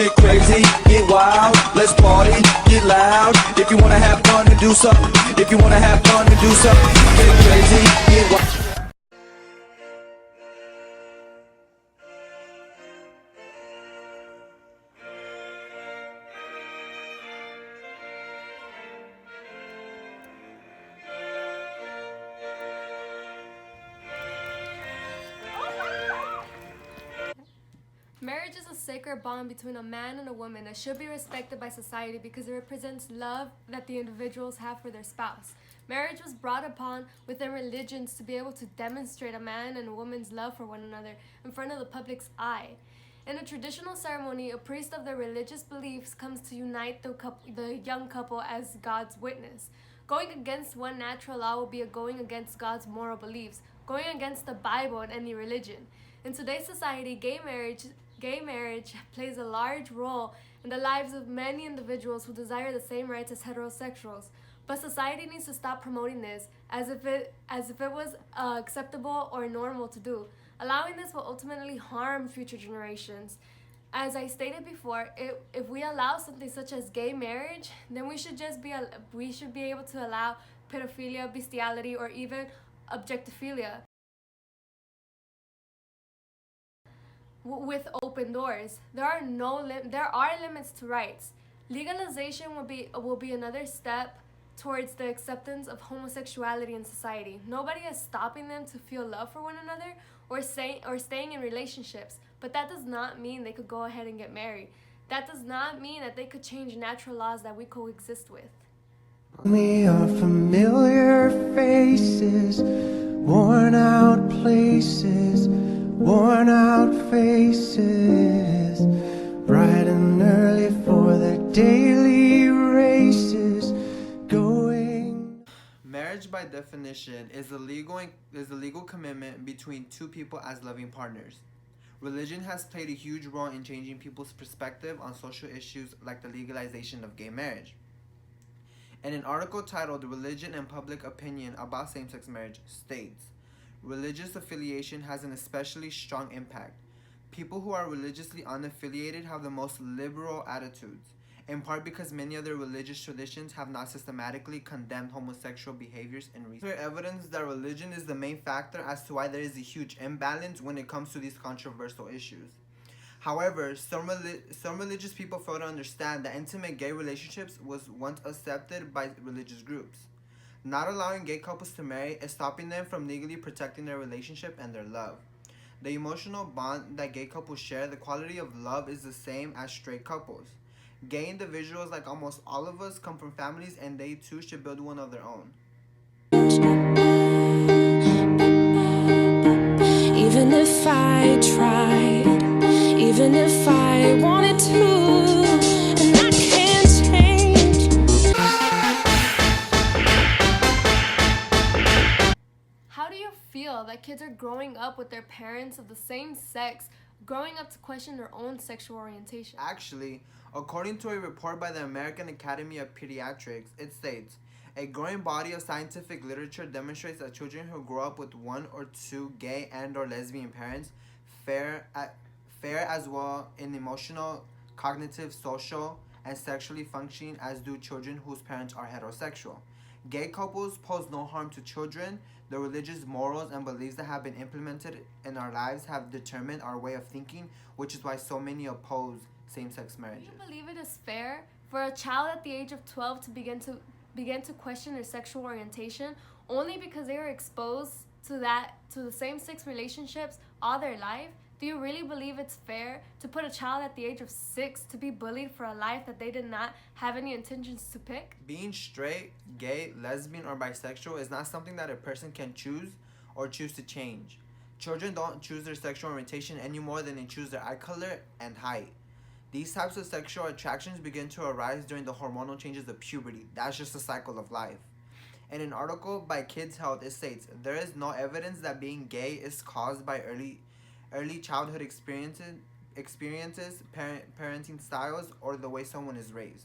Get crazy, get wild, let's party, get loud. If you wanna have fun and do something, if you wanna have fun and do something, get crazy, get wild. Marriage is a sacred bond between a man and a woman that should be respected by society because it represents love that the individuals have for their spouse. Marriage was brought upon within religions to be able to demonstrate a man and a woman's love for one another in front of the public's eye. In a traditional ceremony, a priest of their religious beliefs comes to unite the young couple as God's witness. Going against one natural law will be a going against God's moral beliefs, going against the Bible and any religion. In today's society, gay marriage plays a large role in the lives of many individuals who desire the same rights as heterosexuals. But society needs to stop promoting this as if it was acceptable or normal to do. Allowing this will ultimately harm future generations. As I stated before, if we allow something such as gay marriage, then we should be able to allow pedophilia, bestiality, or even objectophilia. With open doors, there are limits to rights. Legalization will be another step towards the acceptance of homosexuality in society. Nobody is stopping them to feel love for one another or staying in relationships, but that does not mean they could go ahead and get married. That does not mean that they could change natural laws that we coexist with. Me are familiar faces, worn out places, worn out faces, bright and early for their daily races, going. Marriage, by definition, is a legal commitment between two people as loving partners. Religion has played a huge role in changing people's perspective on social issues like the legalization of gay marriage. In an article titled "Religion and Public Opinion About Same-Sex Marriage" states, religious affiliation has an especially strong impact. People who are religiously unaffiliated have the most liberal attitudes, in part because many other religious traditions have not systematically condemned homosexual behaviors in recent years. Clear evidence that religion is the main factor as to why there is a huge imbalance when it comes to these controversial issues. However, some religious people fail to understand that intimate gay relationships was once accepted by religious groups. Not allowing gay couples to marry is stopping them from legally protecting their relationship and their love. The emotional bond that gay couples share, the quality of love, is the same as straight couples. Gay individuals, like almost all of us, come from families and they too should build one of their own. Even if I tried, even if I wanted to, and I can't change. How do you feel that kids are growing up with their parents of the same sex, growing up to question their own sexual orientation? Actually, according to a report by the American Academy of Pediatrics, it states, a growing body of scientific literature demonstrates that children who grow up with one or two gay and or lesbian parents fare as well in emotional, cognitive, social, and sexually functioning as do children whose parents are heterosexual. Gay couples pose no harm to children. The religious morals and beliefs that have been implemented in our lives have determined our way of thinking, which is why so many oppose same-sex marriages. Do you believe it is fair for a child at the age of 12 to begin to question their sexual orientation only because they are exposed to the same-sex relationships all their life? Do you really believe it's fair to put a child at the age of 6 to be bullied for a life that they did not have any intentions to pick? Being straight, gay, lesbian, or bisexual is not something that a person can choose or choose to change. Children don't choose their sexual orientation any more than they choose their eye color and height. These types of sexual attractions begin to arise during the hormonal changes of puberty. That's just a cycle of life. In an article by Kids Health, it states, there is no evidence that being gay is caused by early childhood experiences, parenting styles, or the way someone is raised.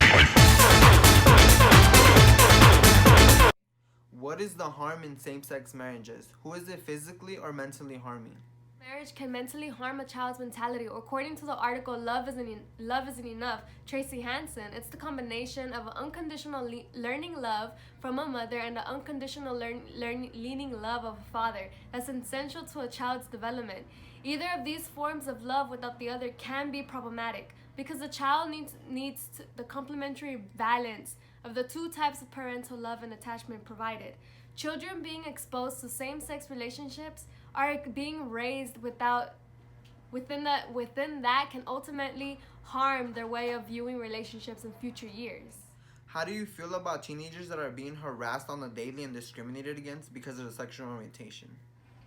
What is the harm in same-sex marriages? Who is it physically or mentally harming? Marriage can mentally harm a child's mentality, or according to the article Love Isn't Enough, Tracy Hansen, it's the combination of unconditional learning love from a mother and the unconditional leaning love of a father that's essential to a child's development. Either of these forms of love without the other can be problematic, because the child needs the complementary balance of the two types of parental love and attachment provided. Children being exposed to same-sex relationships are being raised within that can ultimately harm their way of viewing relationships in future years. How do you feel about teenagers that are being harassed on the daily and discriminated against because of their sexual orientation?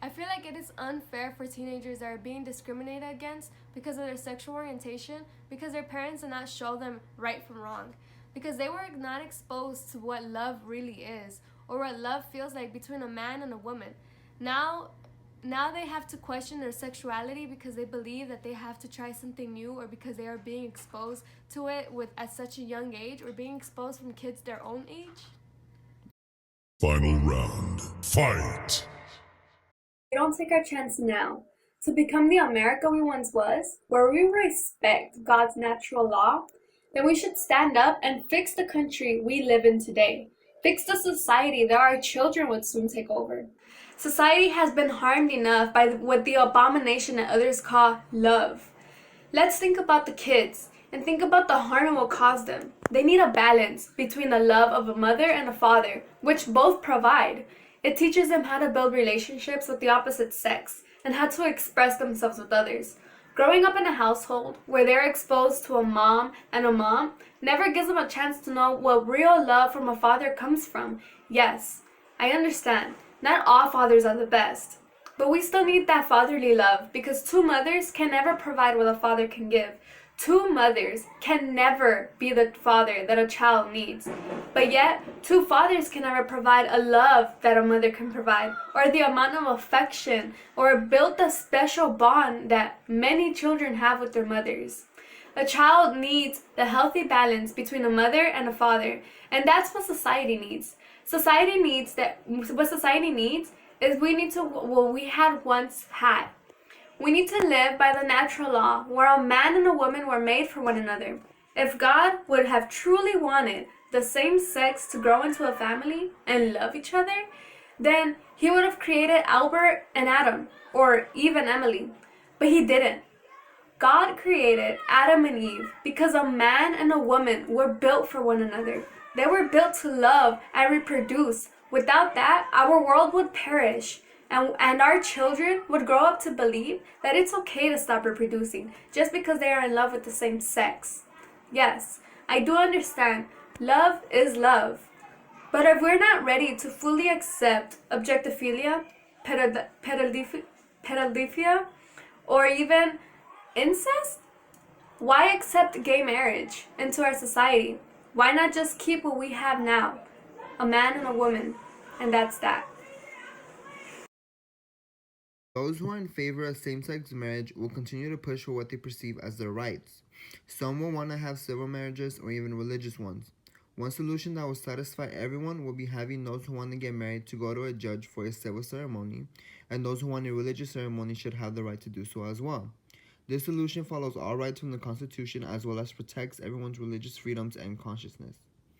I feel like it is unfair for teenagers that are being discriminated against because of their sexual orientation, because their parents did not show them right from wrong, because they were not exposed to what love really is, or what love feels like between a man and a woman. Now they have to question their sexuality because they believe that they have to try something new, or because they are being exposed to it at such a young age, or being exposed from kids their own age. Final round. Fight! We don't take our chance now to become the America we once was, where we respect God's natural law, then we should stand up and fix the country we live in today. Fix the society that our children would soon take over. Society has been harmed enough by what the abomination that others call love. Let's think about the kids and think about the harm it will cause them. They need a balance between the love of a mother and a father, which both provide. It teaches them how to build relationships with the opposite sex and how to express themselves with others. Growing up in a household where they're exposed to a mom and a mom never gives them a chance to know what real love from a father comes from. Yes, I understand. Not all fathers are the best, but we still need that fatherly love, because two mothers can never provide what a father can give. Two mothers can never be the father that a child needs, but yet two fathers can never provide a love that a mother can provide, or the amount of affection, or build the special bond that many children have with their mothers. A child needs the healthy balance between a mother and a father, and that's what society needs. What society needs is we need to what we had once had. We need to live by the natural law, where a man and a woman were made for one another. If God would have truly wanted the same sex to grow into a family and love each other, then he would have created Albert and Adam, or Eve and Emily. But he didn't. God created Adam and Eve because a man and a woman were built for one another. They were built to love and reproduce. Without that, our world would perish. And our children would grow up to believe that it's okay to stop reproducing just because they are in love with the same sex. Yes, I do understand. Love is love. But if we're not ready to fully accept objectophilia, pedophilia, or even incest, why accept gay marriage into our society? Why not just keep what we have now? A man and a woman, and that's that. Those who are in favor of same-sex marriage will continue to push for what they perceive as their rights. Some will want to have civil marriages or even religious ones. One solution that will satisfy everyone will be having those who want to get married to go to a judge for a civil ceremony, and those who want a religious ceremony should have the right to do so as well. This solution follows all rights from the Constitution as well as protects everyone's religious freedoms and consciousness.